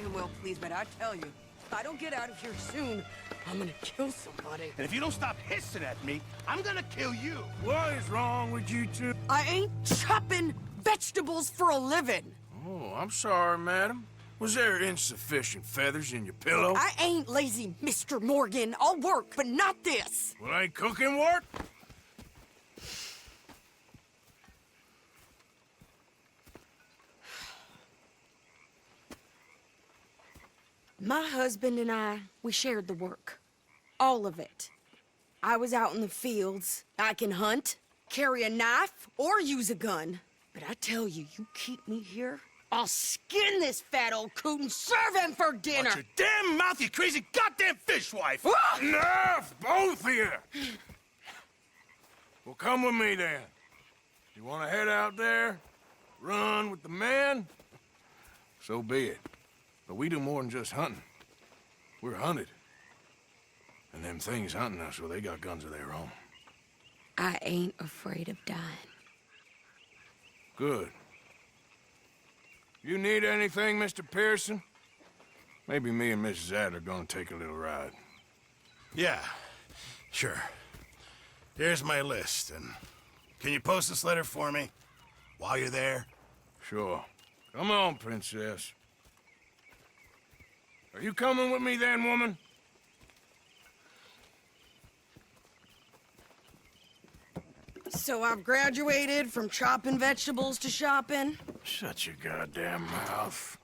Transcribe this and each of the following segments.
than well, please, but I tell you, if I don't get out of here soon, I'm gonna kill somebody. And if you don't stop hissing at me, I'm gonna kill you. What is wrong with you two? I ain't chopping vegetables for a living. Oh, I'm sorry, madam. Was there insufficient feathers in your pillow? I ain't lazy, Mr. Morgan. I'll work, but not this. Well, ain't cooking work? My husband and I, we shared the work. All of it. I was out in the fields. I can hunt, carry a knife, or use a gun. But I tell you, you keep me here, I'll skin this fat old coot and serve him for dinner! Watch your damn mouth, you crazy goddamn fishwife! Enough, both of you! Well, come with me, then. You want to head out there, run with the men? So be it. But we do more than just hunting. We're hunted. And them things hunting us, well, they got guns of their own. I ain't afraid of dying. Good. You need anything, Mr. Pearson? Maybe me and Mrs. Adler are gonna take a little ride. Yeah, sure. Here's my list, and can you post this letter for me while you're there? Sure. Come on, princess. Are you coming with me then, woman? So I've graduated from chopping vegetables to shopping? Shut your goddamn mouth.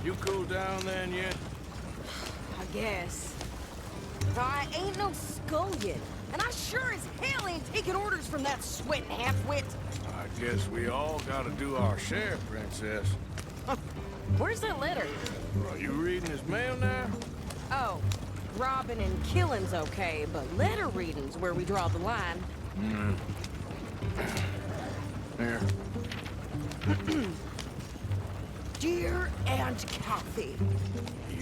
You cool down then yet? I guess. I ain't no scullion, and I sure as hell ain't taking orders from that sweating half-wit. I guess we all gotta do our share, princess. Where's that letter? Are you reading his mail now? Oh, robbing and killing's okay, but letter reading's where we draw the line. Here. Dear Aunt Kathy,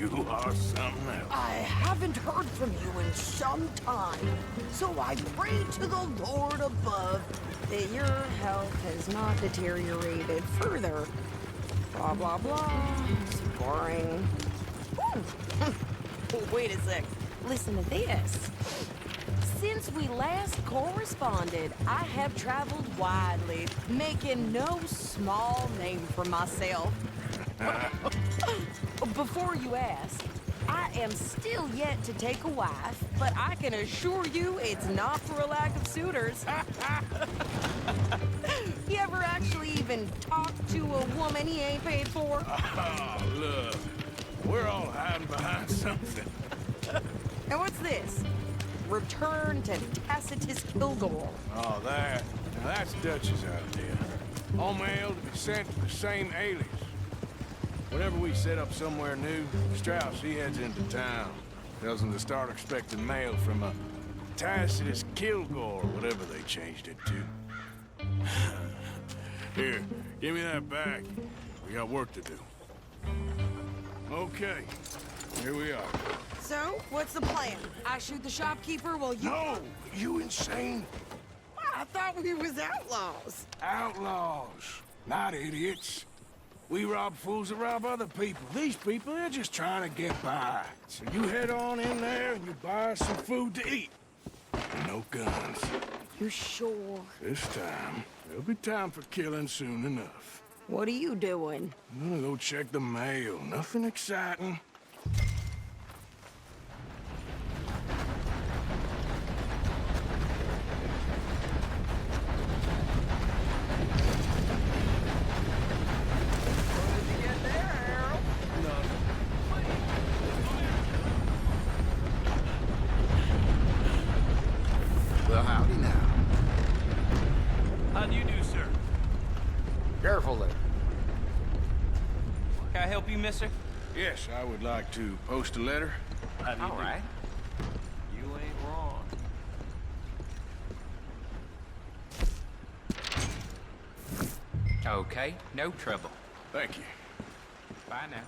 You are something else. I haven't heard from you in some time, so I pray to the Lord above that your health has not deteriorated further. Blah, blah, blah. It's boring. Wait a sec. Listen to this. Since we last corresponded, I have traveled widely, making no small name for myself. Before you ask, I am still yet to take a wife, but I can assure you it's not for a lack of suitors. You ever actually even talked to a woman he ain't paid for? Oh, look. We're all hiding behind something. And what's this? Return to Tacitus Kilgore. Oh, that. Now, that's Dutch's idea. All mail to be sent to the same alias. Whenever we set up somewhere new, Strauss, he heads into town. Tells them to start expecting mail from a Tacitus Kilgore, or whatever they changed it to. Here, give me that back. We got work to do. Okay, here we are. So, what's the plan? I shoot the shopkeeper while you... No! You insane? I thought we was outlaws. Outlaws, not idiots. We rob fools that rob other people. These people, they're just trying to get by. So you head on in there and you buy some food to eat. And no guns. You sure? This time, there'll be time for killing soon enough. What are you doing? I'm gonna go check the mail. Nothing exciting. Well, howdy now. How do you do, sir? Careful there. Can I help you, mister? Yes, I would like to post a letter. How do you All do? right. You ain't wrong. Okay, no trouble. Thank you. Bye now.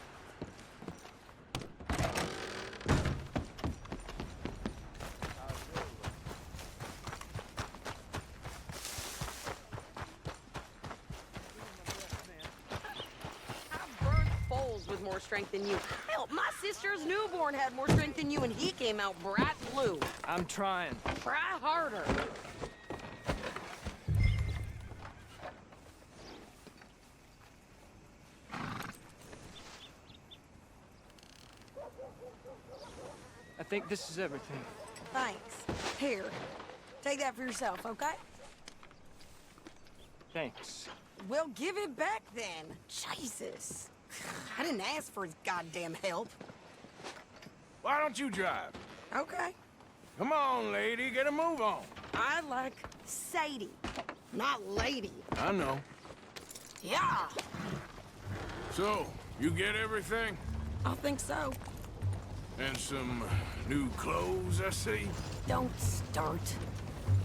more strength than you. Hell, my sister's newborn had more strength than you, and he came out bright blue. I'm trying. Try harder. I think this is everything. Thanks. Here, take that for yourself, okay? Thanks. Well, give it back then. Jesus. I didn't ask for his goddamn help. Why don't you drive? Okay. Come on, lady, get a move on. I like Sadie, not lady. I know. Yeah, So, you get everything? I think so. And some new clothes, I see? Don't start.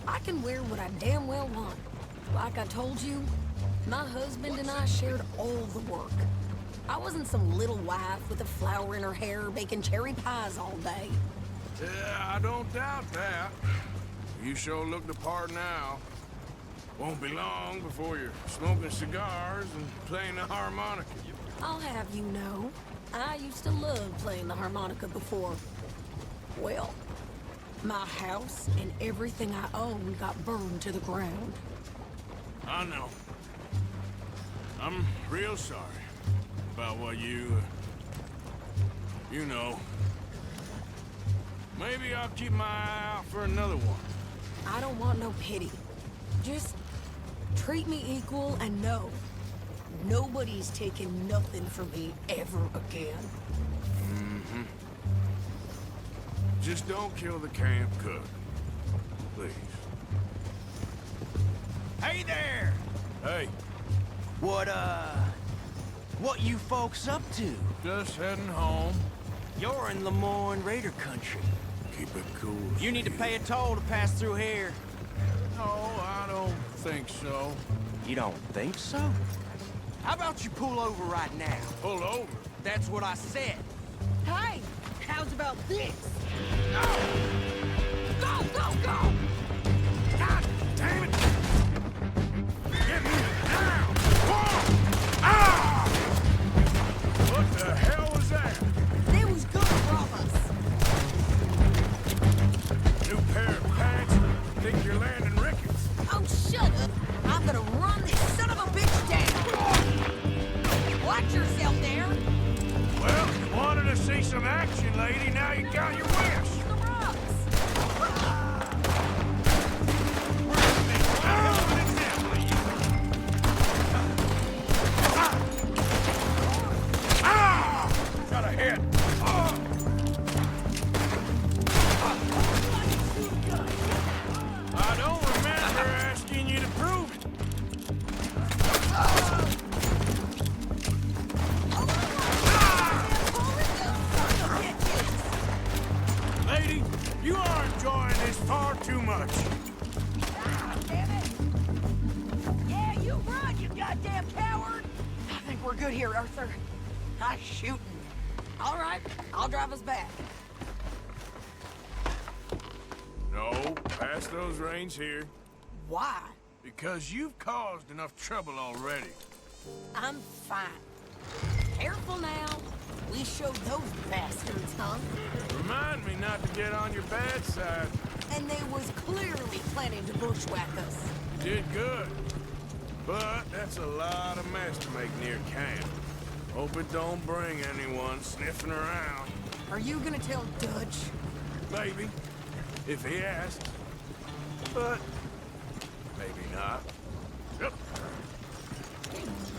I can wear what I damn well want. Like I told you, my husband and I shared all the work. I wasn't some little wife with a flower in her hair baking cherry pies all day. Yeah, I don't doubt that. You sure look the part now. Won't be long before you're smoking cigars and playing the harmonica. I'll have you know, I used to love playing the harmonica before. Well, my house and everything I owned got burned to the ground. I know. I'm real sorry about what you know. Maybe I'll keep my eye out for another one. I don't want no pity. Just treat me equal and know nobody's taking nothing from me ever again. Mm-hmm. Just don't kill the camp cook. Please. Hey there! Hey, What you folks up to? just heading home. You're in Lemoyne Raider country. Keep it cool. You need to pay a toll to pass through here. No, I don't think so. You don't think so? How about you pull over right now? Pull over. That's what I said. Hey, how's about this? Go, go, go! God damn it! Get me down! Whoa! Ah! What the hell was that? They was gonna rob us. New pair of pants? Think you're landing rickets? Oh, shut up. I'm gonna run this son of a bitch down. Watch yourself there. Well, you wanted to see some action, lady. Now you got your wish. The rocks. Got a hit. I don't remember asking you to prove it. Lady, you are enjoying this far too much. Damn it. Yeah, you run, you goddamn coward. I think we're good here, Arthur. I'm shooting. All right, I'll drive us back. No, pass those reins here. Why? Because you've caused enough trouble already. I'm fine. Careful now. We showed those bastards, huh? Remind me not to get on your bad side. And they was clearly planning to bushwhack us. Did good. But that's a lot of mess to make near camp. Hope it don't bring anyone sniffing around. Are you gonna tell Dutch? Maybe, if he asks. But maybe not. Yep.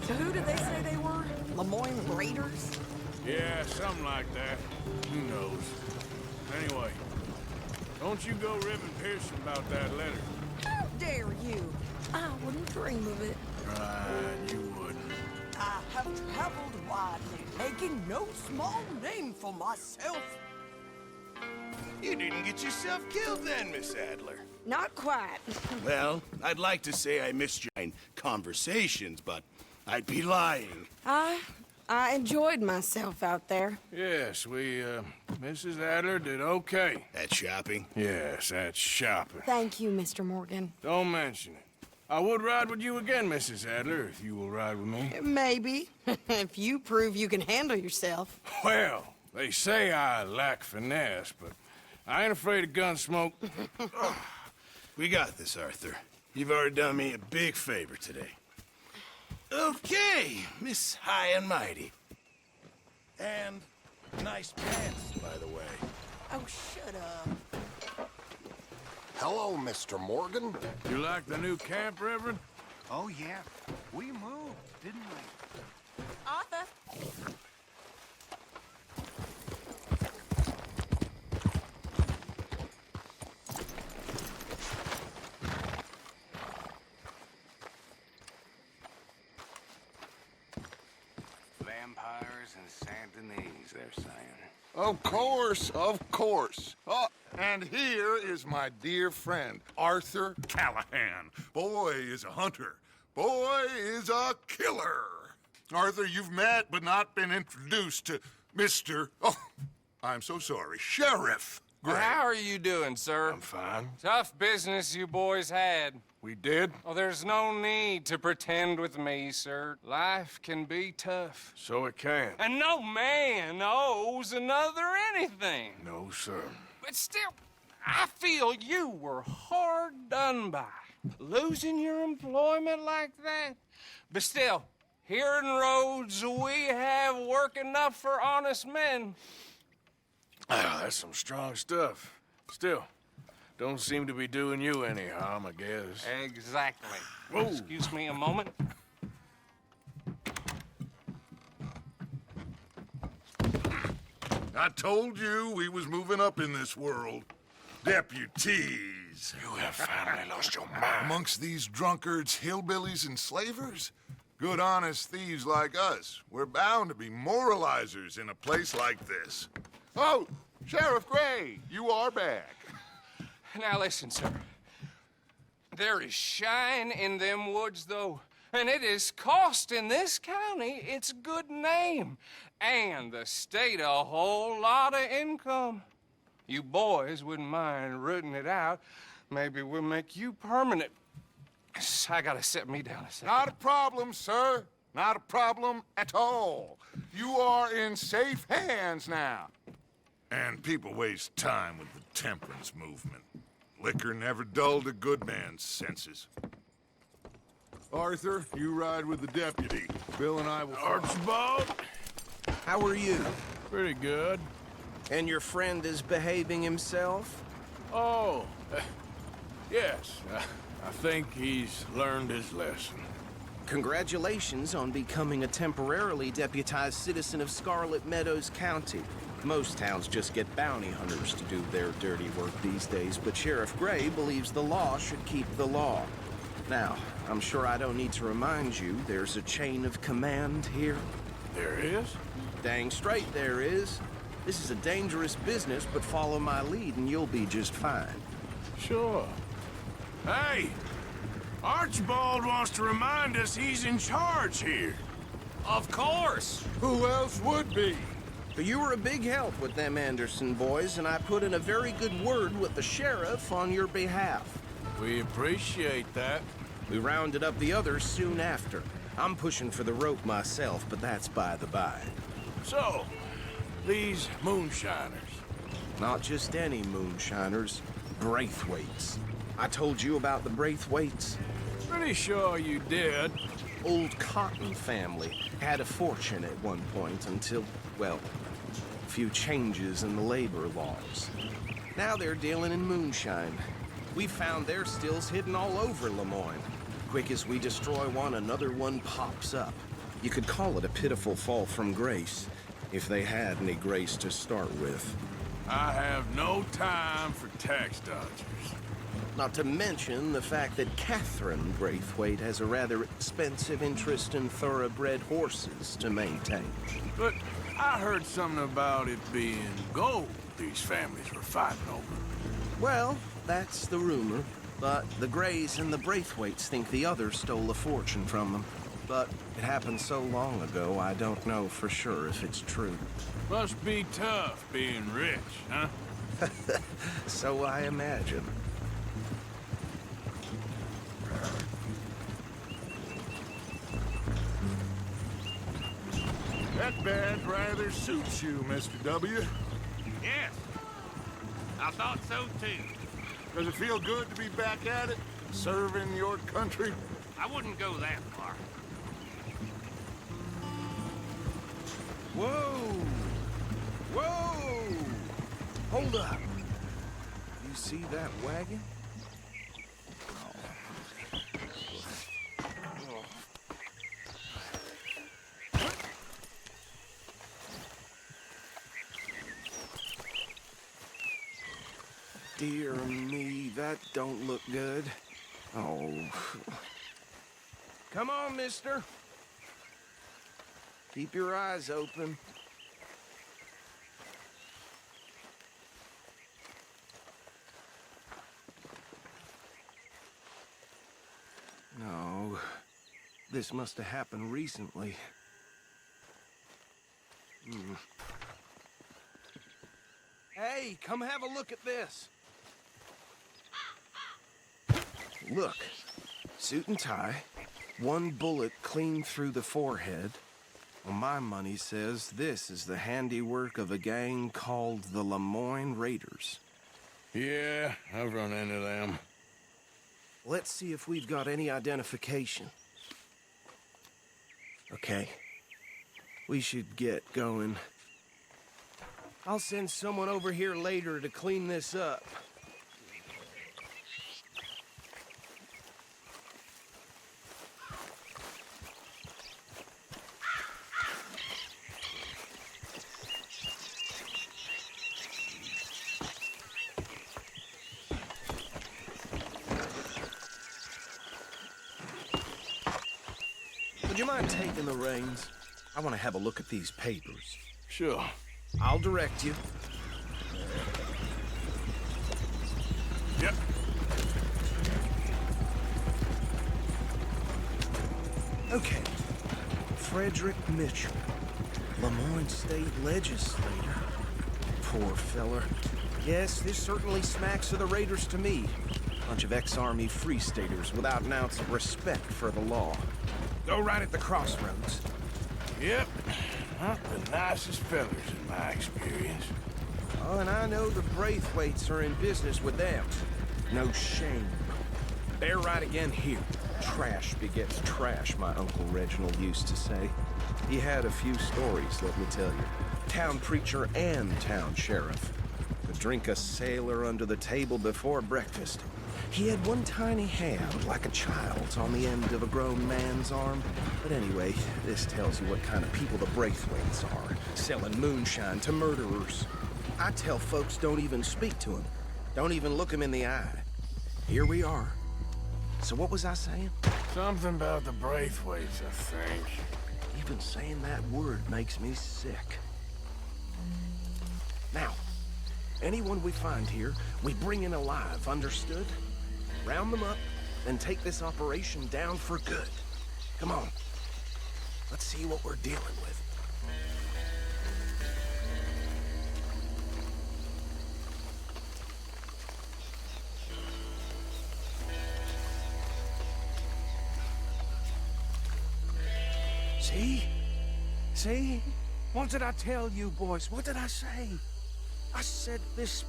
So who did they say they were? Lemoyne Raiders? Yeah, something like that. Who knows? Anyway, don't you go ribbing Pearson about that letter. How dare you? I wouldn't dream of it. Right, you wouldn't. I have traveled widely, making no small name for myself. You didn't get yourself killed then, Miss Adler. Not quite. Well, I'd like to say I missed your conversations, but I'd be lying. I enjoyed myself out there. Yes, Mrs. Adler did okay. At shopping? Yes, that's shopping. Thank you, Mr. Morgan. Don't mention it. I would ride with you again, Mrs. Adler, if you will ride with me. Maybe. If you prove you can handle yourself. Well, they say I lack finesse, but I ain't afraid of gun smoke. We got this, Arthur. You've already done me a big favor today. Okay, Miss High and Mighty. And nice pants, by the way. Oh, shut up. Hello, Mr. Morgan. You like the new camp, Reverend? Oh, yeah. We moved, didn't we? Arthur. Vampires and Santanese, they're saying. Of course, of course. Oh, and here is my dear friend, Arthur Callahan. Boy is a hunter. Boy is a killer. Arthur, you've met but not been introduced to Mr. Oh, I'm so sorry, Sheriff Gray. How are you doing, sir? I'm fine. Tough business you boys had. We did? Oh, there's no need to pretend with me, sir. Life can be tough. So it can. And no man owes another anything. No, sir. But still, I feel you were hard done by. Losing your employment like that. But still, here in Rhodes, we have work enough for honest men. Ah, that's some strong stuff. Still, don't seem to be doing you any harm, I guess. Exactly. Whoa. Excuse me a moment. I told you we was moving up in this world. Deputies. You have finally lost your mind. Amongst these drunkards, hillbillies, and slavers? Good, honest thieves like us. We're bound to be moralizers in a place like this. Oh, Sheriff Gray, you are back. Now listen, sir. There is shine in them woods, though, and it is costing this county its good name, and the state a whole lot of income. You boys wouldn't mind rooting it out. Maybe we'll make you permanent. I gotta sit me down a second. Not a problem, sir. Not a problem at all. You are in safe hands now. And people waste time with the temperance movement. Liquor never dulled a good man's senses. Arthur, you ride with the deputy. Bill and I will... Archibald? How are you? Pretty good. And your friend is behaving himself? Oh, yes. I think he's learned his lesson. Congratulations on becoming a temporarily deputized citizen of Scarlet Meadows County. Most towns just get bounty hunters to do their dirty work these days, but Sheriff Gray believes the law should keep the law. Now, I'm sure I don't need to remind you there's a chain of command here. There is? Dang straight there is. This is a dangerous business, but follow my lead and you'll be just fine. Sure. Hey! Archibald wants to remind us he's in charge here. Of course. Who else would be? You were a big help with them Anderson boys, and I put in a very good word with the sheriff on your behalf. We appreciate that. We rounded up the others soon after. I'm pushing for the rope myself, but that's by the by. So, these moonshiners. Not just any moonshiners, Braithwaites. I told you about the Braithwaites? Pretty sure you did. Old Cotton family had a fortune at one point until, well, a few changes in the labor laws. Now they're dealing in moonshine. We've found their stills hidden all over Lemoyne. Quick as we destroy one, another one pops up. You could call it a pitiful fall from grace, if they had any grace to start with. I have no time for tax dodgers. Not to mention the fact that Catherine Braithwaite has a rather expensive interest in thoroughbred horses to maintain. But I heard something about it being gold these families were fighting over. Well, that's the rumor. But the Grays and the Braithwaites think the others stole a fortune from them. But it happened so long ago, I don't know for sure if it's true. Must be tough being rich, huh? So I imagine. That badge rather suits you, Mr. W. Yes. I thought so too. Does it feel good to be back at it, serving your country? I wouldn't go that far. Whoa! Whoa! Hold up. You see that wagon? Dear me, that don't look good. Oh. Come on, mister. Keep your eyes open. No. This must have happened recently. Hey, come have a look at this. Look, suit and tie, one bullet clean through the forehead. Well, my money says this is the handiwork of a gang called the Lemoyne Raiders. Yeah, I've run into them. Let's see if we've got any identification. Okay, we should get going. I'll send someone over here later to clean this up. Would you mind taking the reins? I want to have a look at these papers. Sure. I'll direct you. Yep. Okay. Frederick Mitchell, Lemoyne State Legislator. Poor feller. Yes, this certainly smacks of the Raiders to me. Bunch of ex-Army Free Staters without an ounce of respect for the law. Go right at the crossroads. Yep. Not the nicest fellers in my experience. Oh, and I know the Braithwaites are in business with them. No shame. They're right again here. Trash begets trash, my Uncle Reginald used to say. He had a few stories, let me tell you. Town preacher and town sheriff. Could drink a sailor under the table before breakfast. He had one tiny hand, like a child's, on the end of a grown man's arm. But anyway, this tells you what kind of people the Braithwaites are, selling moonshine to murderers. I tell folks don't even speak to him. Don't even look him in the eye. Here we are. So what was I saying? Something about the Braithwaites, I think. Even saying that word makes me sick. Now, anyone we find here, we bring in alive, understood? Round them up, then take this operation down for good. Come on. Let's see what we're dealing with. See? See? What did I tell you, boys? What did I say? I said this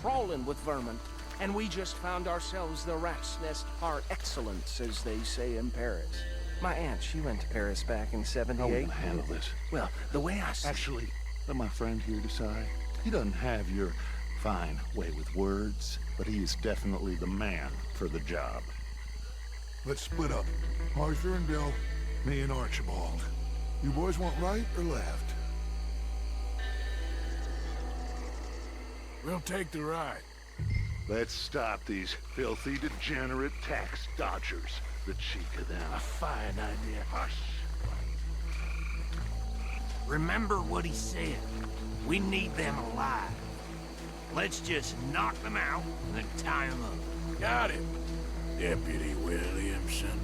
crawling with vermin, and we just found ourselves the rat's nest par excellence, as they say in Paris. My aunt, she went to Paris back in '78. How are we gonna handle this? Well, the way I see Actually, let my friend here decide. He doesn't have your fine way with words, but he is definitely the man for the job. Let's split up. Arthur and Bill, me and Archibald. You boys want right or left? We'll take the right. Let's stop these filthy, degenerate tax dodgers. The cheek of them. A fine idea. Hush. Remember what he said. We need them alive. Let's just knock them out and then tie them up. Got it, Deputy Williamson.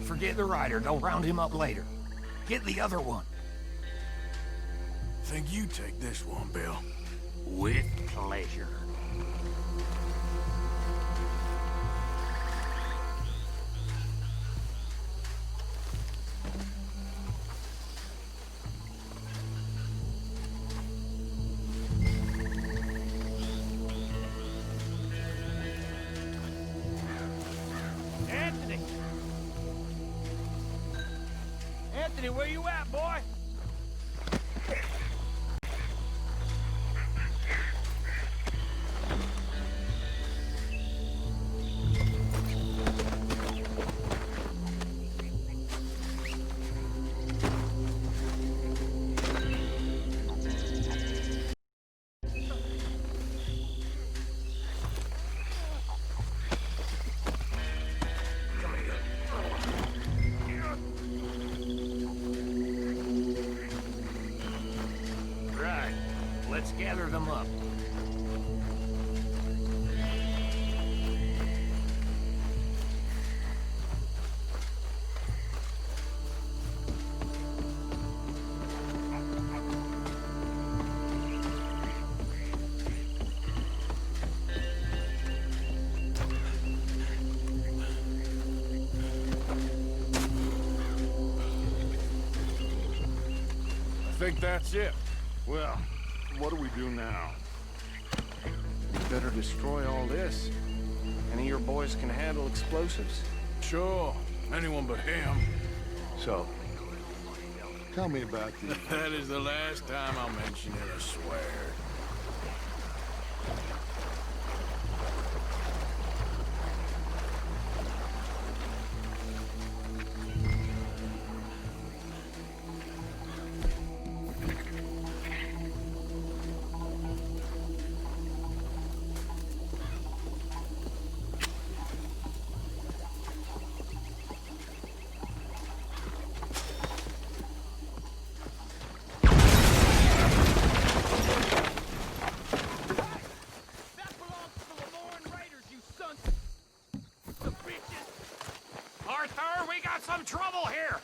Forget the rider. Don't round him up later. Get the other one. Think you take this one, Bill. With pleasure. Anthony! Anthony, where you at, boy? Right. Let's gather them up. I think that's it. Well, what do we do now? We better destroy all this. Any of your boys can handle explosives. Sure. Anyone but him. So, tell me about the... That is the last time I'll mention it, I swear. Arthur, we got some trouble here!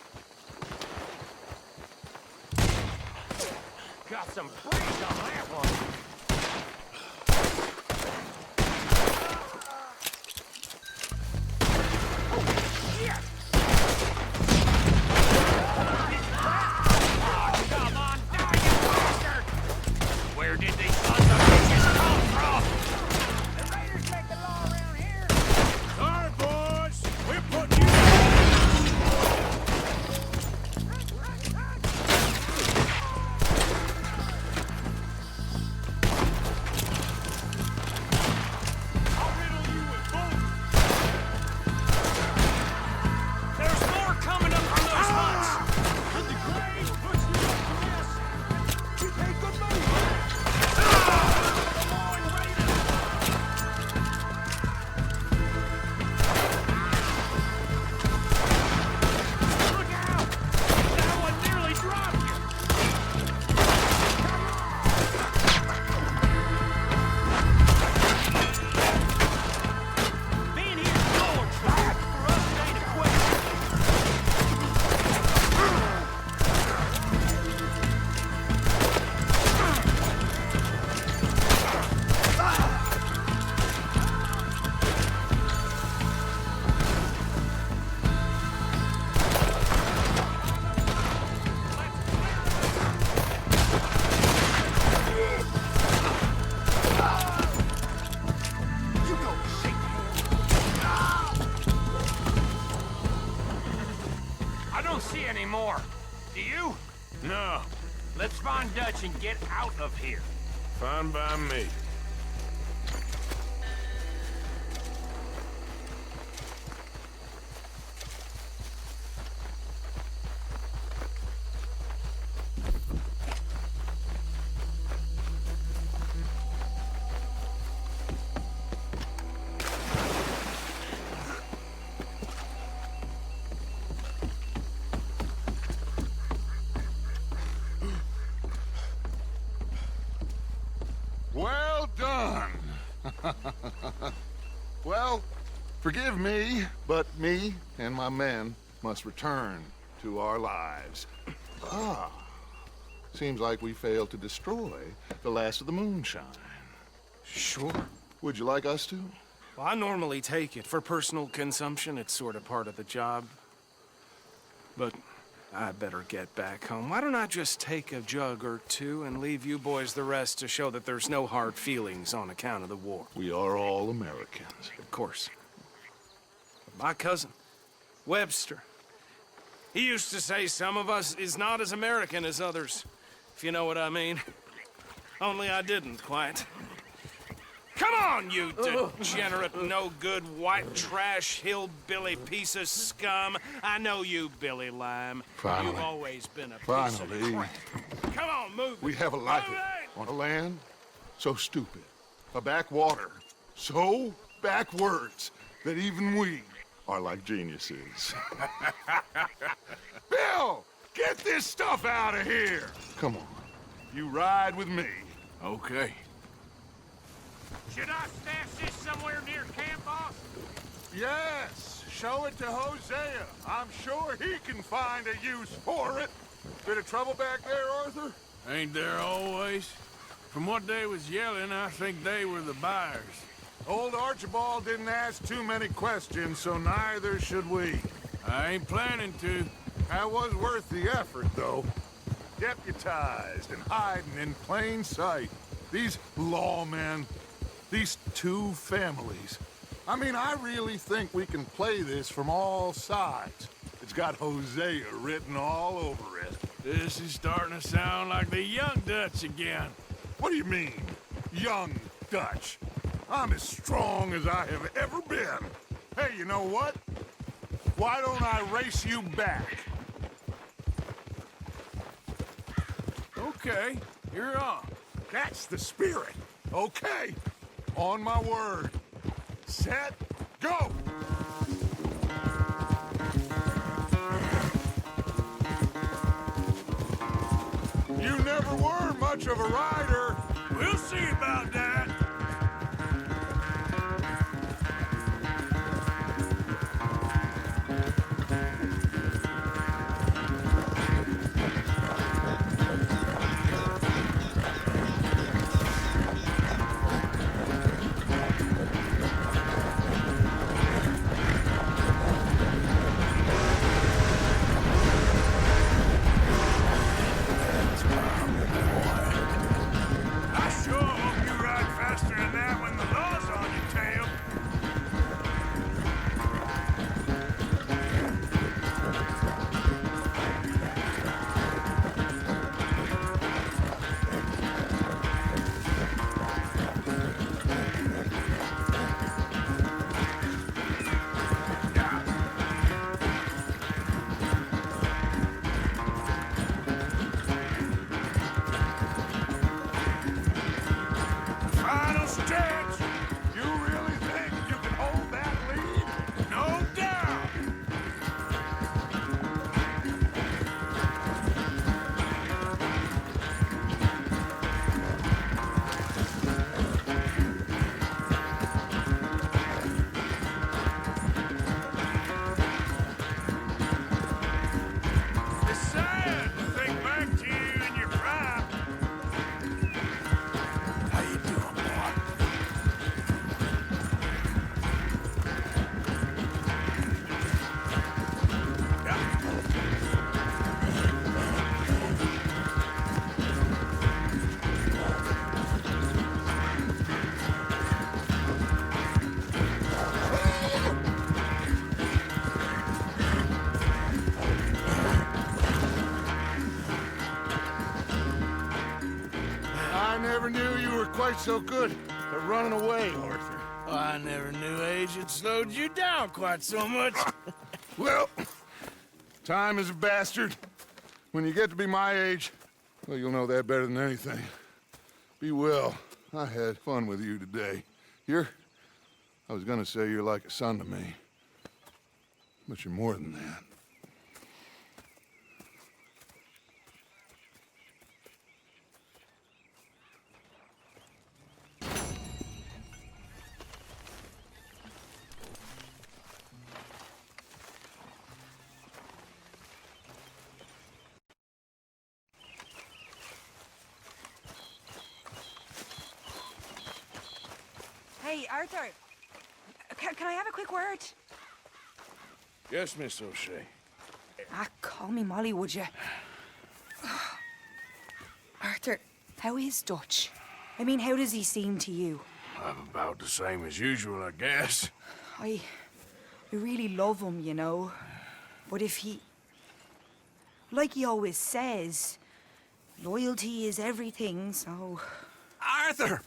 Got some breeze on that one. Come on, die, you bastard! Where did these sons of bitches come from? The raiders make the law around here. All right, boys. We're putting you... I'll riddle you with bullets. There's more coming up from those huts. And the grave puts you up to this. You pay good money. The Lord Raiders. Look out! That one nearly dropped you. Being here's Lord's bad. For us, it ain't a question. I don't see any more. Do you? No. Let's find Dutch and get out of here. Fine by me. Well done. Well, forgive me, but me and my men must return to our lives. Ah, Seems like we failed to destroy the last of the moonshine. Sure. Would you like us to? Well, I normally take it. For personal consumption, it's sort of part of the job. But I better get back home. Why don't I just take a jug or two and leave you boys the rest to show that there's no hard feelings on account of the war? We are all Americans. Of course. My cousin, Webster, he used to say some of us is not as American as others, if you know what I mean. Only I didn't quite. Come on, you degenerate, no-good, white trash, hillbilly piece of scum. I know you, Billy Lime. Finally. You've always been a piece Finally. of crap. Come on, move it. We have a life Move it! on a land so stupid, a backwater so backwards that even we are like geniuses. Bill, get this stuff out of here. Come on, you ride with me. Okay. Should I stash this somewhere near camp, boss? Yes, show it to Hosea. I'm sure he can find a use for it. Bit of trouble back there, Arthur? Ain't there always? From what they was yelling, I think they were the buyers. Old Archibald didn't ask too many questions, so neither should we. I ain't planning to. That was worth the effort, though. Deputized and hiding in plain sight. These lawmen, these two families. I mean, I really think we can play this from all sides. It's got Hosea written all over it. This is starting to sound like the Young Dutch again. What do you mean, young Dutch? I'm as strong as I have ever been. Hey, you know what? Why don't I race you back? Okay, you're on. That's the spirit. Okay, on my word. Set, go! You never were much of a rider. We'll see about that. I sure hope you ride faster than that when the law's on your tail. Final stretch. You really think you can hold that lead? No doubt. It's sad to think back to you in your prime. How you doing, boy? I never knew you were quite so good at running away, Arthur. Oh, I never knew age had slowed you down quite so much. Well, time is a bastard. When you get to be my age, well, you'll know that better than anything. Be well. I had fun with you today. I was gonna say you're like a son to me. But you're more than that. Arthur. Can I have a quick word? Yes, Miss O'Shea. Call me Molly, would you? Arthur, how is Dutch? I mean, how does he seem to you? About the same as usual, I guess. I really love him, you know. But if he... Like he always says, loyalty is everything, so... Arthur!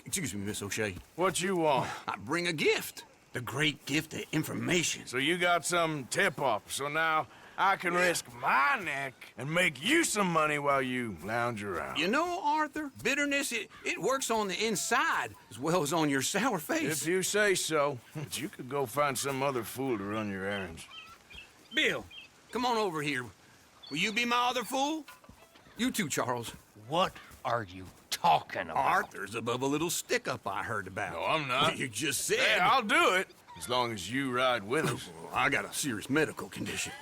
Excuse me, Miss O'Shea. What you want? I bring a gift. The great gift of information. So you got some tip-off, so now I can risk my neck and make you some money while you lounge around. You know, Arthur, bitterness, it works on the inside as well as on your sour face. If you say so. But you could go find some other fool to run your errands. Bill, come on over here. Will you be my other fool? You too, Charles. What are you talking about? Arthur's above a little stick-up I heard about. No, I'm not. You just said... Hey, I'll do it, as long as you ride with us. I got a serious medical condition.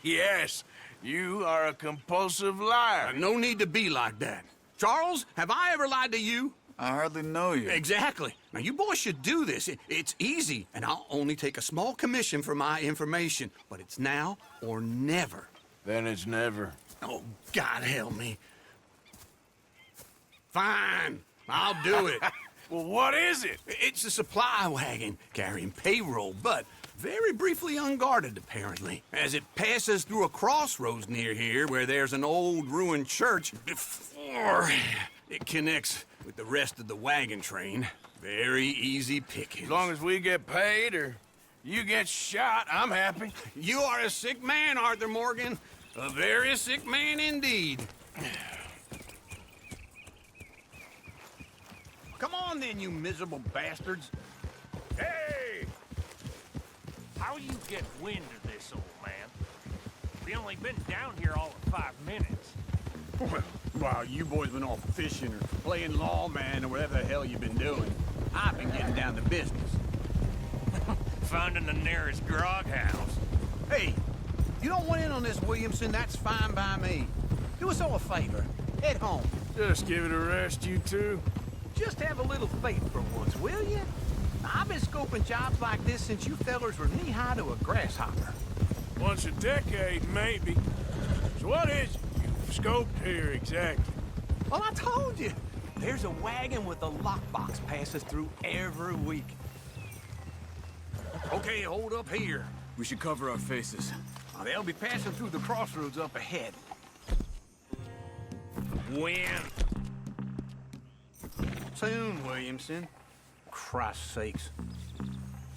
Yes, you are a compulsive liar. No need to be like that. Charles, have I ever lied to you? I hardly know you. Exactly. Now, you boys should do this. It's easy, and I'll only take a small commission for my information. But it's now or never. Then it's never. Oh, God help me. Fine. I'll do it. Well, what is it? It's a supply wagon carrying payroll, but very briefly unguarded, apparently. As it passes through a crossroads near here where there's an old ruined church before it connects with the rest of the wagon train. Very easy pickings. As long as we get paid or you get shot, I'm happy. You are a sick man, Arthur Morgan. A very sick man indeed. Come on then, you miserable bastards. Hey! How you get wind of this, old man? We only been down here all of 5 minutes. Well, while you boys been off fishing or playing lawman or whatever the hell you've been doing, I've been getting down to business. Finding the nearest grog house. Hey, you don't want in on this, Williamson, that's fine by me. Do us all a favor. Head home. Just give it a rest, you two. Just have a little faith for once, will you? I've been scoping jobs like this since you fellers were knee-high to a grasshopper. Once a decade, maybe. So what is it you've scoped here exactly? Well, I told you. There's a wagon with a lockbox passes through every week. Okay, hold up here. We should cover our faces. They'll be passing through the crossroads up ahead. When? Soon, Williamson. Christ's sakes.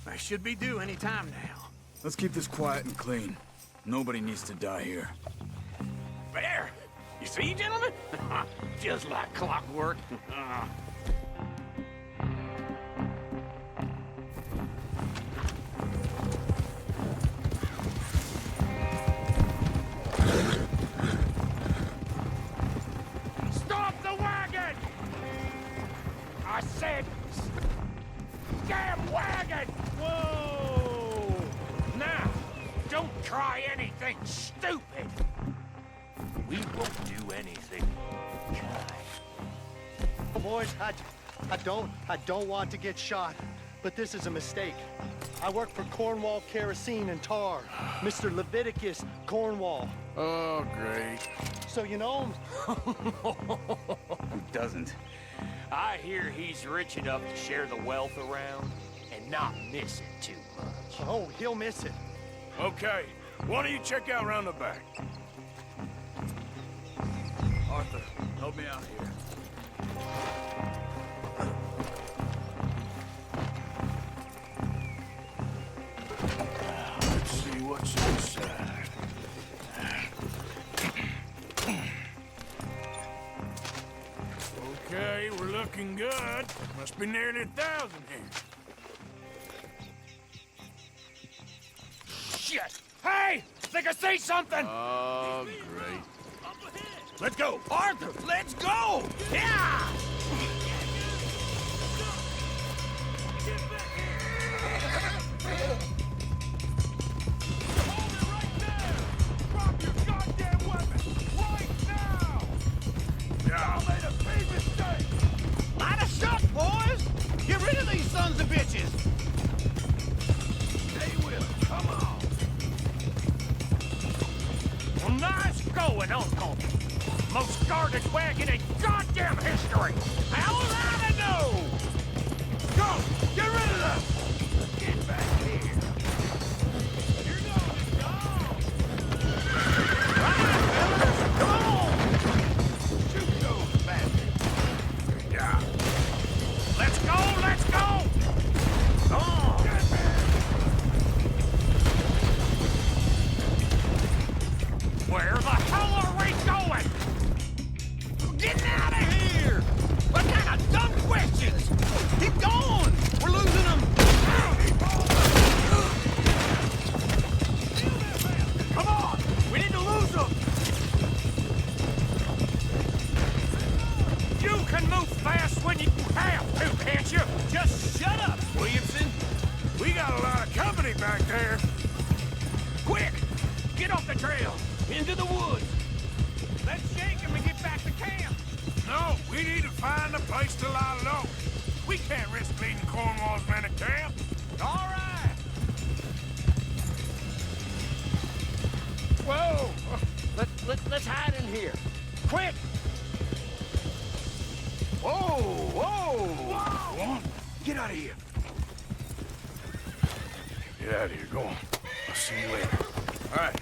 They should be due any time now. Let's keep this quiet and clean. Nobody needs to die here. There! You see, gentlemen? Just like clockwork. Stop the wagon! I said, damn wagon! Whoa! Now, don't try anything stupid. We won't do anything. Boys, I don't want to get shot, but this is a mistake. I work for Cornwall Kerosene and Tar, Mr. Leviticus Cornwall. Oh, great. So you know him? Who doesn't? I hear he's rich enough to share the wealth around and not miss it too much. Oh, he'll miss it. Okay, why don't you check out around the back? Arthur, help me out here. Let's see what's inside. Okay, we're looking good. Must be nearly 1,000 here. Shit! Hey! Think I see something! Oh, great. Let's go! Arthur, let's go! Yeah! Line us up, boys! Get rid of these sons of bitches! an uncle. Most guarded wagon in goddamn history. How did I know? Go! Get rid of them! Get back here. Here goes the dog. Right, fellas, come on! Shoot those bastards. Yeah. Let's go, let's go! Come on! Where the hell are we going? Getting out of here! What kind of dumb questions? Keep going! We're losing them! Come on! We need to lose them! You can move fast when you have to, can't you? Just shut up, Williamson! We got a lot of company back there. Quick! Get off the trail! Into the woods! Let's shake him and get back to camp! No, we need to find a place to lie low. We can't risk leading Cornwall's men to camp. All right! Whoa! Let's hide in here. Quick! Whoa! Whoa! Whoa! Get out of here! Get out of here, go on. I'll see you later. All right,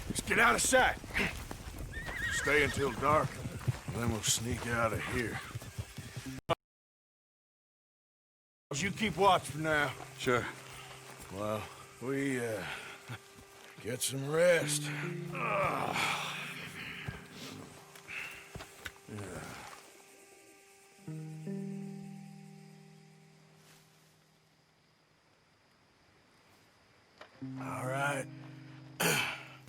let's get out of sight. Stay until dark, and then we'll sneak out of here. You keep watch for now. Sure. Well, we, get some rest. All right.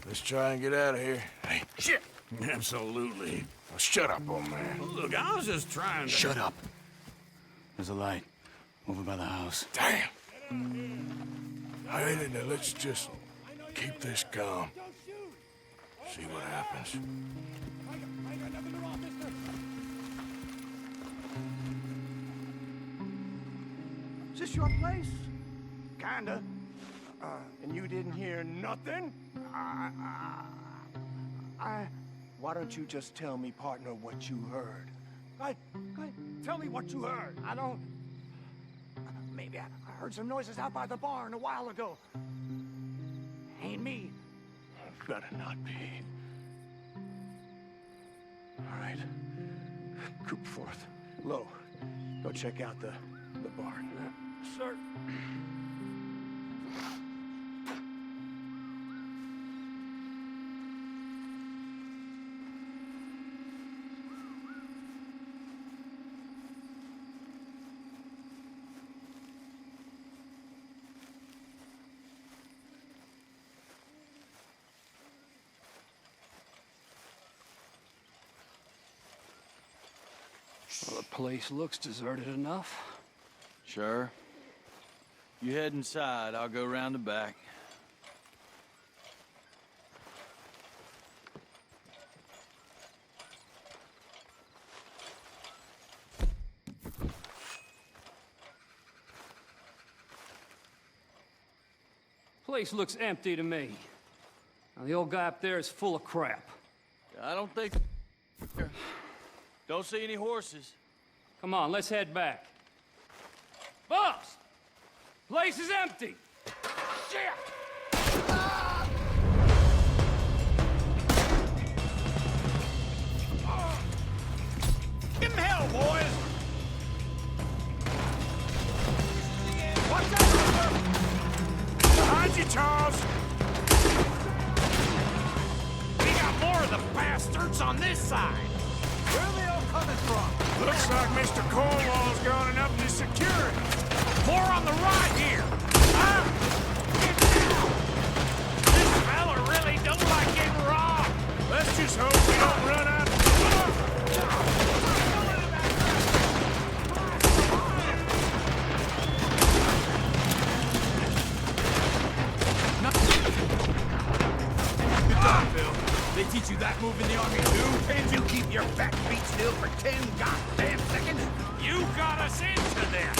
Let's try and get out of here. Hey, shit! Absolutely. Now shut up, old man. Look, I was just trying to... Shut up. There's a light over by the house. Damn. Hey, now let's just keep this calm. See what happens. Is this your place? Kinda. And you didn't hear nothing? Why don't you just tell me, partner, what you heard? Tell me what you heard. I don't... Maybe I heard some noises out by the barn a while ago. Ain't me. Better not be. All right. Group forth. Low. Go check out the barn. Sir. Well, the place looks deserted enough. Sure. You head inside. I'll go round the back. Place looks empty to me. Now, the old guy up there is full of crap. I don't think... Don't see any horses. Come on, let's head back. Boss! Place is empty! Shit! Give him hell, boys! Watch out! Behind you, Charles! We got more of the bastards on this side! Where are they all coming from? Looks like Mr. Cornwall's gone and upped his security. More on the right here! Get down! This fella really don't like getting robbed! Let's just hope we don't run out of... Good job, Phil. They teach you that move in the army, too? Can you keep your fat feet still for 10 goddamn seconds? You got us into this!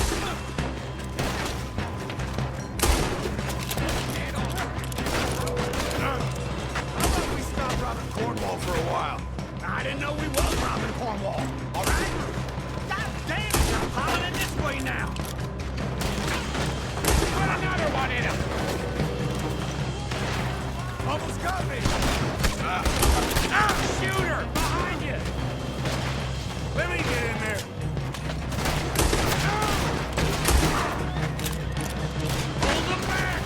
How about we stop robbing Cornwall for a while. I didn't know we was robbing Cornwall, all right? God damn it, I'm piling in this way now. Put another one in him. Almost got me. Shooter, behind you. Let me get in there. Hold them back.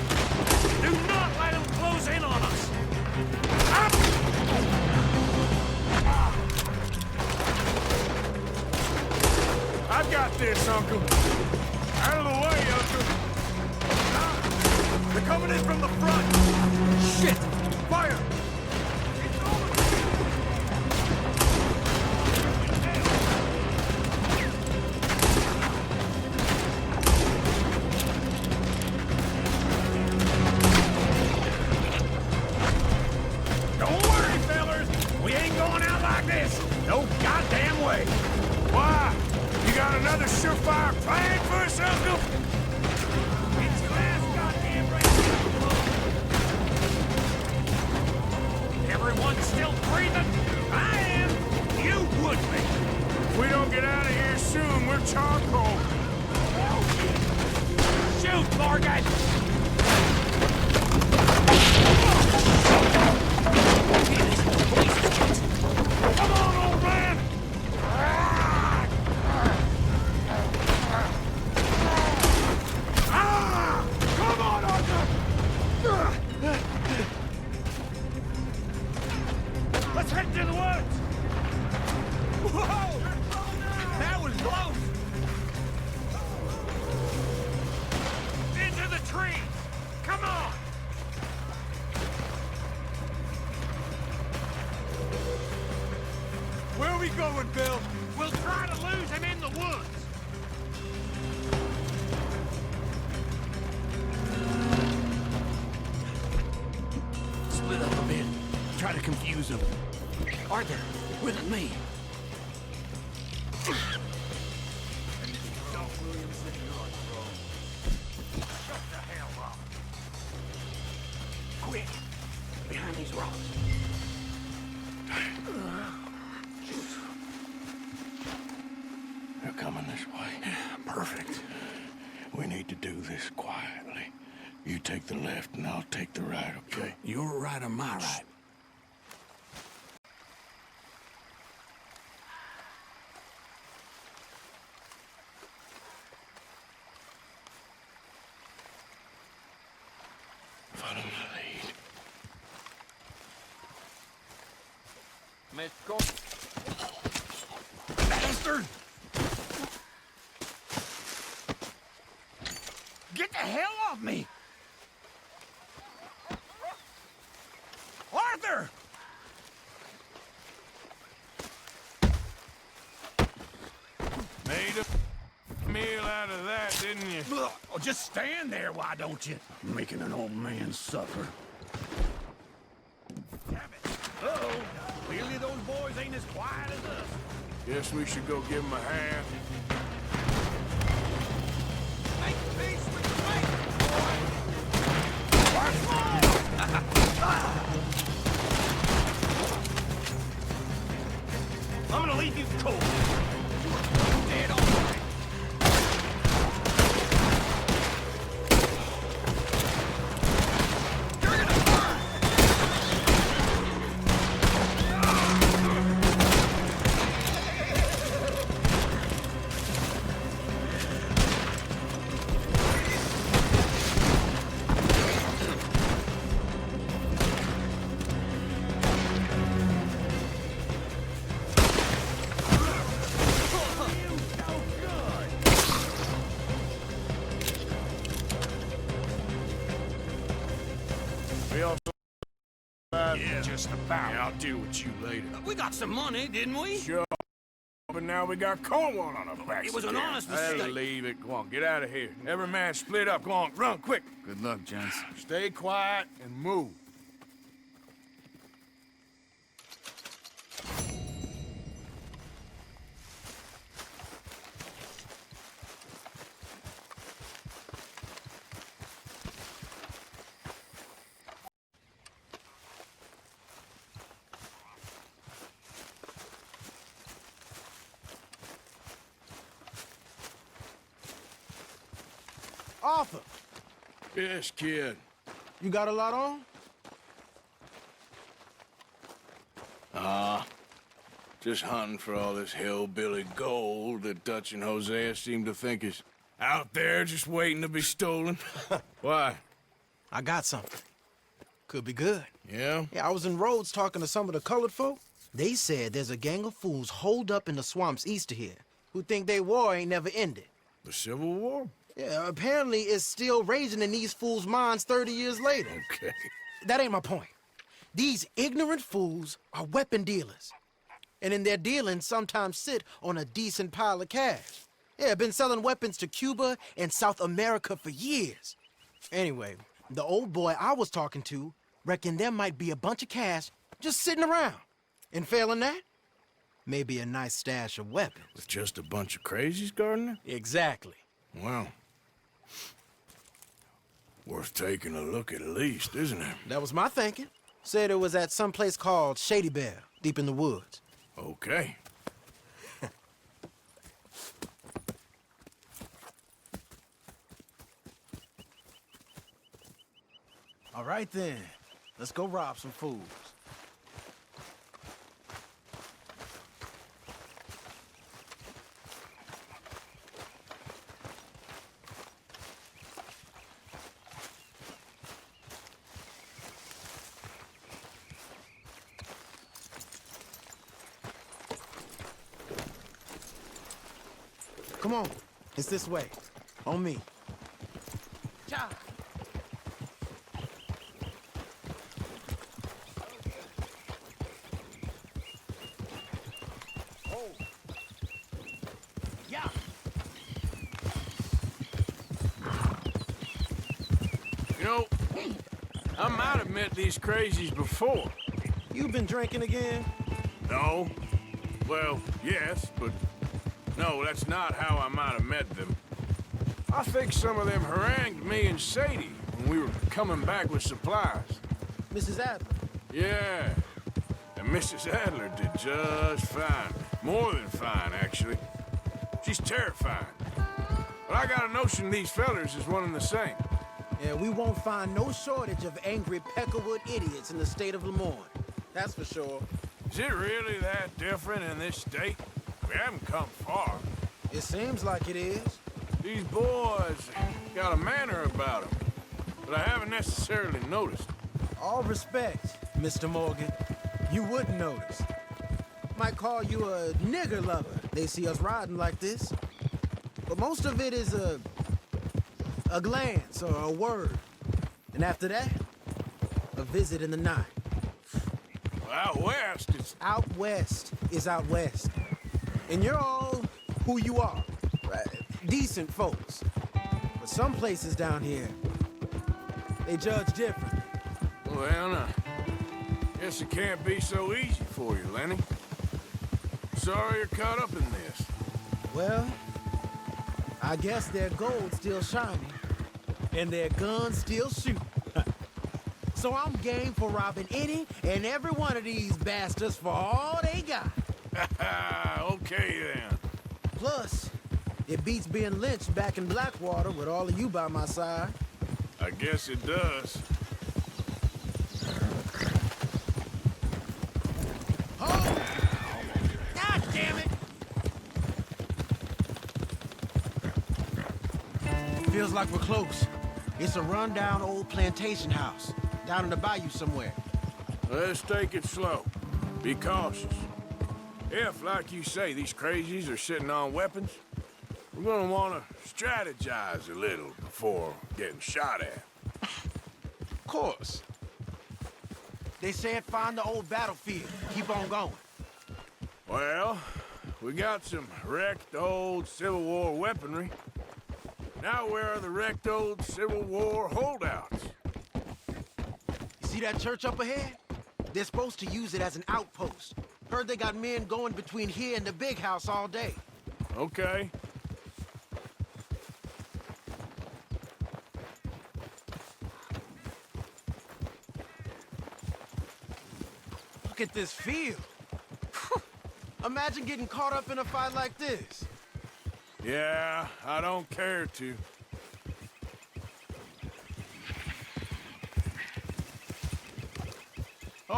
Do not let them close in on us. I've got this, Uncle. Out of the way, Uncle. They're coming in from the front. Shit! Fire! Don't worry, fellers. We ain't going out like this. No goddamn way. Why? You got another surefire plan for us, Uncle? It's your last goddamn race. Everyone's still breathing? I am. You would be. If we don't get out of here soon, we're charcoal. Shoot, Morgan! Come on, old man! Come on, Arthur! Let's head to the woods! Whoa! That was close! Into the trees! Come on! Where are we going, Bill? We'll try to lose him in the woods. Split up a bit. Try to confuse them. Arthur, with me. Shut the hell up. Quick. Behind these rocks. They're coming this way. Perfect. We need to do this quietly. You take the left and I'll take the right, okay? Your right or my right? Follow my lead. Miss Cor... Bastard! Get the hell off me! Arthur! Made a meal out of that, didn't you? Oh, just stand there, why don't you? Making an old man suffer. Damn it. Uh-oh. Clearly those boys ain't as quiet as us. Guess we should go give him a hand. Make peace with the fate, I'm gonna leave you cold. Dead all right. You're gonna burn! We also... Yeah, just about. Yeah, I'll deal with you later. We got some money, didn't we? Sure. But now we got Cornwall on our backs. It was an again. honest That'll mistake. leave it. Go on, get out of here. Every man split up. Go on, run, quick. Good luck, gents. Stay quiet and move. Arthur. Yes, kid. You got a lot on? Just hunting for all this hillbilly gold that Dutch and Hosea seem to think is out there just waiting to be stolen. Why? I got something. Could be good. Yeah? Yeah, I was in Rhodes talking to some of the colored folk. They said there's a gang of fools holed up in the swamps east of here who think their war ain't never ended. The Civil War? Yeah, apparently it's still raging in these fools' minds 30 years later. Okay. That ain't my point. These ignorant fools are weapon dealers. And in their dealing, sometimes sit on a decent pile of cash. Yeah, been selling weapons to Cuba and South America for years. Anyway, the old boy I was talking to reckoned there might be a bunch of cash just sitting around. And failing that, maybe a nice stash of weapons. With just a bunch of crazies guarding it? Exactly. Well, worth taking a look at least, isn't it? That was my thinking. Said it was at some place called Shady Bell, deep in the woods. Okay. All right then, let's go rob some fools. Come on, it's this way. On me. Cha! Oh. Yeah. You know, I might have met these crazies before. You been drinking again? No. Well, yes, but no, that's not how I might have met them. I think some of them harangued me and Sadie when we were coming back with supplies. Mrs. Adler? Yeah. And Mrs. Adler did just fine. More than fine, actually. She's terrifying. But I got a notion these fellers is one and the same. Yeah, we won't find no shortage of angry Peckerwood idiots in the state of Lemoyne. That's for sure. Is it really that different in this state? We haven't come far. It seems like it is. These boys got a manner about them, but I haven't necessarily noticed. All respect, Mr. Morgan. You wouldn't notice. Might call you a nigger lover. They see us riding like this. But most of it is a glance or a word. And after that, a visit in the night. Well, out west, it's... Out west is out west. And you're all who you are. Right? Decent folks. But some places down here, they judge different. Well, now, guess it can't be so easy for you, Lenny. Sorry you're caught up in this. Well, I guess their gold's still shining, and their guns still shoot. So I'm game for robbing any and every one of these bastards for all they got. Okay, then. Plus, it beats being lynched back in Blackwater with all of you by my side. I guess it does. Oh! God damn it! Feels like we're close. It's a rundown old plantation house, down in the bayou somewhere. Let's take it slow. Be cautious. If, like you say, these crazies are sitting on weapons, we're gonna want to strategize a little before getting shot at. Of course. They said find the old battlefield. Keep on going. Well, we got some wrecked old Civil War weaponry. Now where are the wrecked old Civil War holdouts? You see that church up ahead? They're supposed to use it as an outpost. Heard they got men going between here and the big house all day. Okay. Look at this field. Imagine getting caught up in a fight like this. Yeah, I don't care to.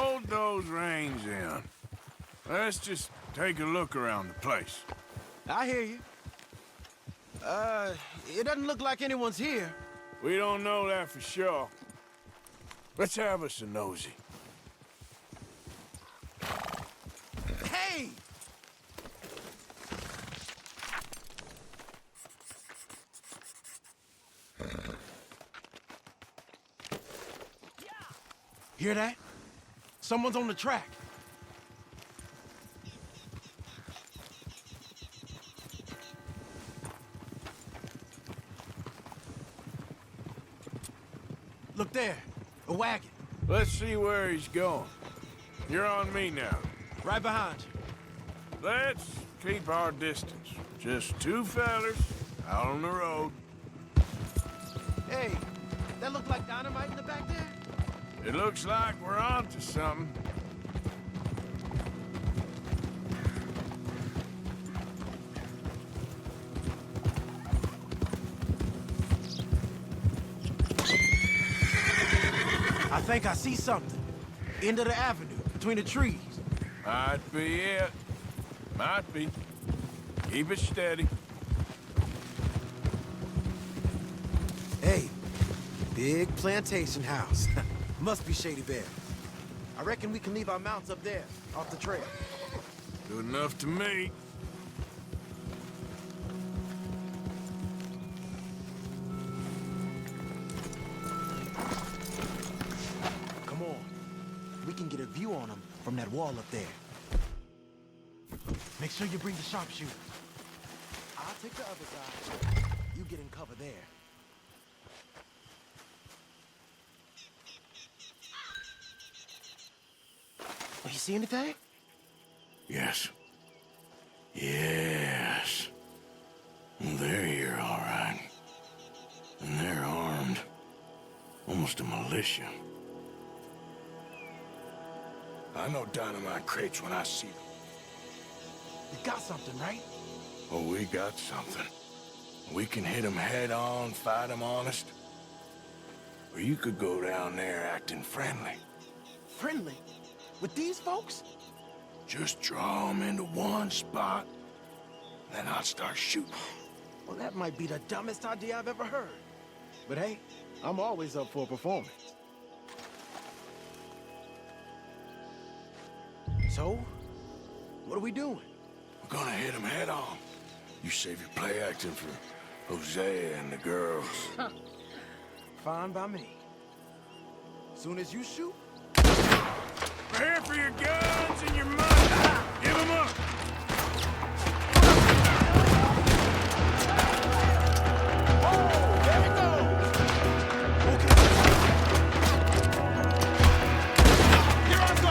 hold those reins in. Let's just take a look around the place. I hear you. It doesn't look like anyone's here. We don't know that for sure. Let's have us a nosy. Hey! Hear that? Someone's on the track. Look there, a wagon. Let's see where he's going. You're on me now. Right behind you. Let's keep our distance. Just two fellers out on the road. Hey, that look like dynamite in the back there? It looks like we're onto something. I think I see something. End of the avenue, between the trees. Might be it. Might be. Keep it steady. Hey, big plantation house. Must be Shady Bear. I reckon we can leave our mounts up there, off the trail. Good enough to me. Come on. We can get a view on them from that wall up there. Make sure you bring the sharpshooter. I'll take the other side. You get in cover there. Oh, you see anything? Yes. Yes. They're here, all right. And they're armed. Almost a militia. I know dynamite crates when I see them. You got something, right? Oh, we got something. We can hit them head on, fight them honest. Or you could go down there acting friendly. Friendly? With these folks? Just draw them into one spot, then I'll start shooting. Well, that might be the dumbest idea I've ever heard. But hey, I'm always up for a performance. So, what are we doing? We're gonna hit them head on. You save your play acting for Hosea and the girls. Fine by me. Soon as you shoot, we're here for your guns and your money. Give them up. oh, there we go. Okay. Here I go.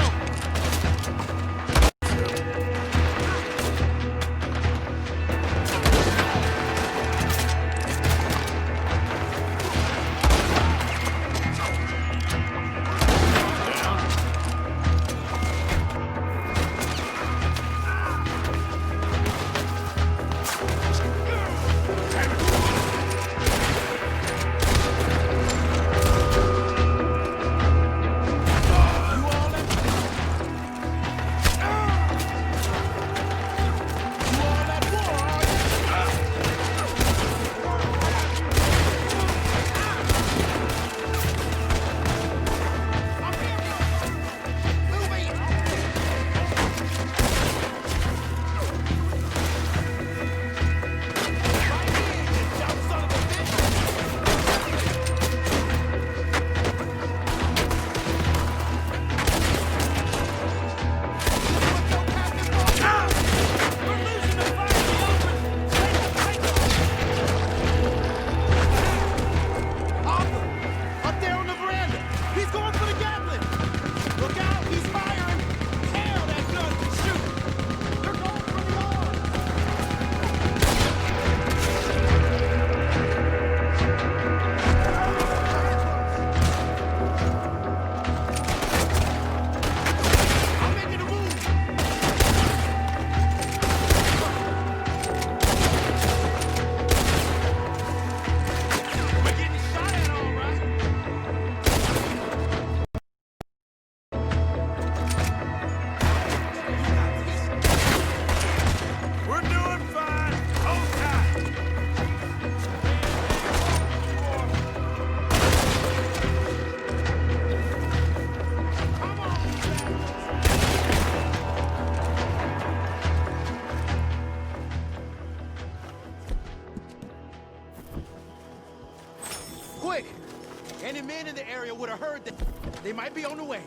Any men in the area would have heard that. They might be on the way.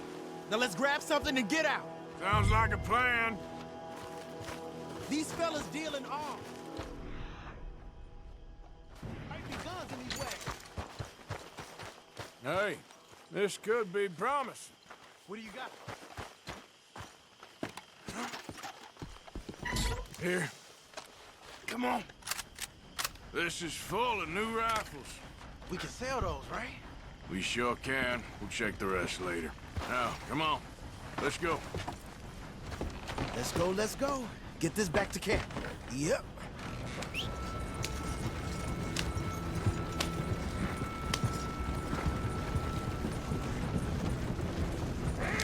Now let's grab something and get out. Sounds like a plan. These fellas deal in arms. Might be guns in these wagons. Hey, this could be promising. What do you got? Here. Come on. This is full of new rifles. We can sell those, right? We sure can. We'll check the rest later. Now, come on. Let's go. Let's go, let's go. Get this back to camp. Yep.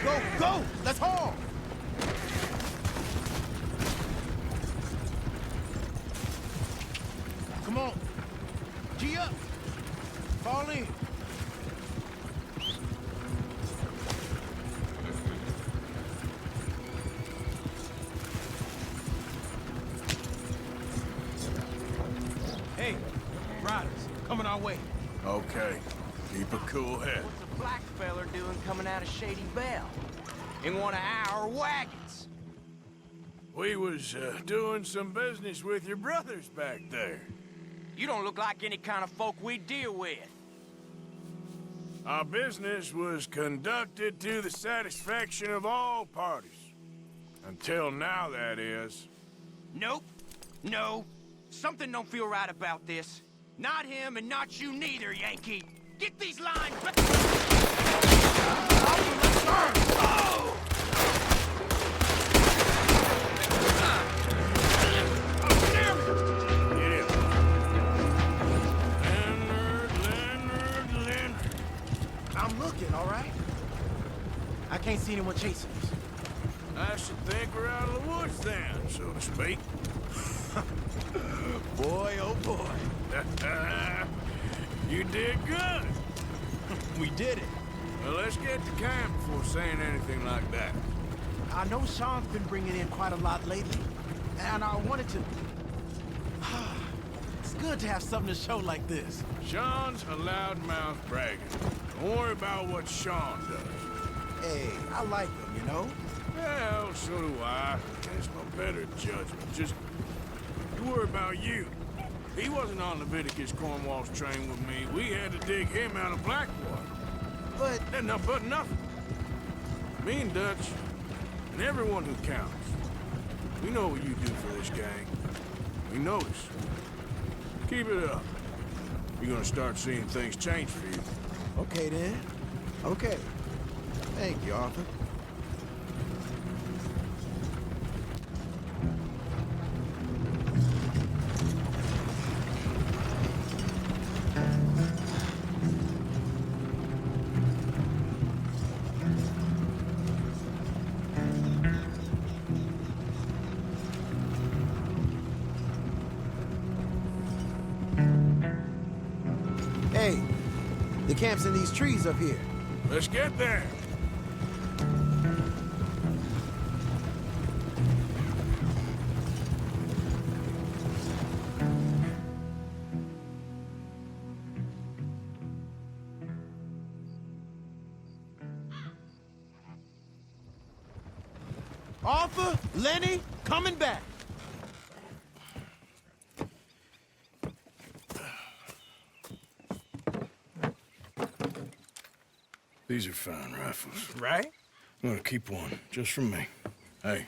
Go, go! Let's haul! Come on. Gee up. Fall in. Hey, riders, coming our way. Okay. Keep a cool head. What's a black feller doing coming out of Shady Belle? In one of our wagons? We was doing some business with your brothers back there. You don't look like any kind of folk we deal with. Our business was conducted to the satisfaction of all parties. Until now, that is. Nope. No. Something don't feel right about this. Not him and not you neither, Yankee. Get these lines back. Oh! I'm looking, all right? I can't see anyone chasing us. I should think we're out of the woods then, so to speak. Boy, oh boy. You did good. We did it. Well, let's get to camp before saying anything like that. I know Sean's been bringing in quite a lot lately, and I wanted to... It's good to have something to show like this. Sean's a loudmouth bragger. Don't worry about what Sean does. Hey, I like him, you know? Well, so do I. Against my better judgment. Just, you worry about you. He wasn't on Leviticus Cornwall's train with me. We had to dig him out of Blackwater. But... But nothing. Me and Dutch, and everyone who counts. We know what you do for this gang. We notice. Keep it up. You're gonna start seeing things change for you. Okay, then. Okay. Thank you, Arthur. Hey, the camp's in these trees up here. Let's get there. Arthur, Lenny, coming back. These are fine rifles. Right? I'm gonna keep one, just for me. Hey,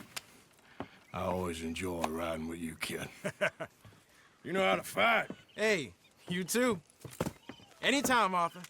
I always enjoy riding with you, kid. You know how to fight. Hey, you too. Anytime, Arthur.